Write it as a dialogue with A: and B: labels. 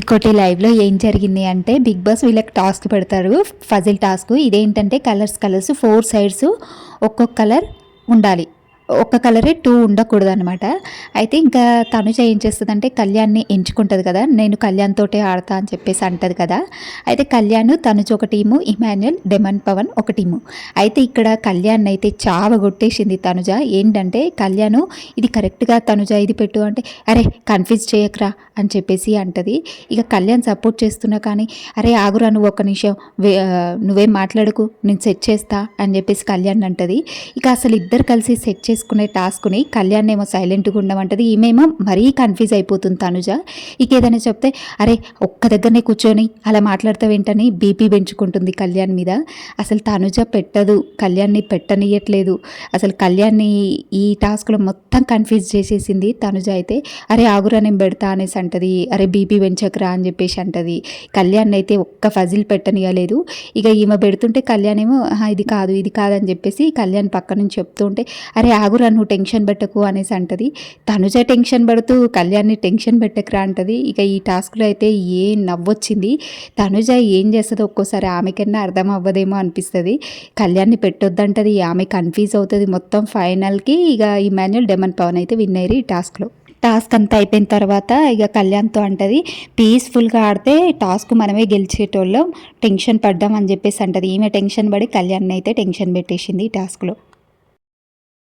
A: ఇంకోటి లైవ్లో ఏం జరిగింది అంటే బిగ్ బాస్ వీళ్ళకి టాస్క్ పెడతారు, ఫజిల్ టాస్క్. ఇదేంటంటే కలర్స్ 4 సైడ్స్ ఒక్కొక్క కలర్ ఉండాలి, ఒక్క కలరే 2 ఉండకూడదు అనమాట. అయితే ఇంకా తనుజ ఏం చేస్తుందంటే కళ్యాణ్ని ఎంచుకుంటుంది కదా, నేను కళ్యాణ్ తోటే ఆడతా అని చెప్పేసి అంటది కదా. అయితే కళ్యాణ్ తనుజ ఒక టీము, ఇమాన్యుల్ డెమన్ పవన్ ఒక టీము. అయితే ఇక్కడ కళ్యాణ్ అయితే చావగొట్టేసింది తనుజ. ఏంటంటే కళ్యాణ్ ఇది కరెక్ట్గా తనుజ ఇది పెట్టు అంటే అరే కన్ఫ్యూజ్ చేయకరా అని చెప్పేసి అంటది. ఇక కళ్యాణ్ సపోర్ట్ చేస్తున్నా కానీ అరే ఆగురా నువ్వు ఒక నిమిషం, నువ్వేం మాట్లాడకు నేను సెట్ చేస్తా అని చెప్పేసి కళ్యాణ్ అంటది. ఇక అసలు ఇద్దరు కలిసి సెట్ చేసుకునే టాస్క్ని కళ్యాణ్ ఏమో సైలెంట్గా ఉండమంటది, ఈమెమో మరీ కన్ఫ్యూజ్ అయిపోతుంది తనుజ. ఇక ఏదైనా చెప్తే అరే ఒక్క దగ్గరనే కూర్చొని అలా మాట్లాడతావేంటని బీపీ పెంచుకుంటుంది కళ్యాణ్ మీద. అసలు తనుజ పెట్టదు, కళ్యాణ్ని పెట్టనియట్లేదు. అసలు కళ్యాణ్ని ఈ టాస్క్లో మొత్తం కన్ఫ్యూజ్ చేసేసింది తనుజ. అయితే అరే ఆగురా నేను పెడతా అనేసి అంటది, అరే బీపీ పెంచకరా అని చెప్పేసి అంటది. కళ్యాణ్ అయితే ఒక్క ఫజిల్ పెట్టనియలేదు. ఇక ఈమె పెడుతుంటే కళ్యాణ్ ఏమో ఇది కాదు ఇది కాదని చెప్పేసి కళ్యాణ్ పక్క నుంచి చెప్తూ ఉంటే అరే ఆగురా నువ్వు టెన్షన్ పెట్టకు అనేసి అంటది. తనుజ టెన్షన్ పడుతూ కళ్యాణ్ని టెన్షన్ పెట్టకురా అంటది. ఇక ఈ టాస్క్లో అయితే ఏం నవ్వొచ్చింది. తనుజ ఏం చేస్తుందో ఒక్కోసారి ఆమెకన్నా అర్థం అవ్వదేమో అనిపిస్తుంది. కళ్యాణ్ని పెట్టొద్దంటది, ఆమె కన్ఫ్యూజ్ అవుతుంది మొత్తం. ఫైనల్కి ఇక ఇమాన్యుల్ డెమన్ పవన్ అయితే విన్ అయ్యారు ఈ టాస్క్లో. టాస్క్ అంతా అయిపోయిన తర్వాత ఇక కళ్యాణ్తో అంటది పీస్ఫుల్గా ఆడితే టాస్క్ మనమే గెలిచేటోళ్ళం, టెన్షన్ పడ్డాం అని చెప్పేసి అంటది. ఈమె టెన్షన్ పడి కళ్యాణ్ని అయితే టెన్షన్ పెట్టేసింది ఈ టాస్క్లో.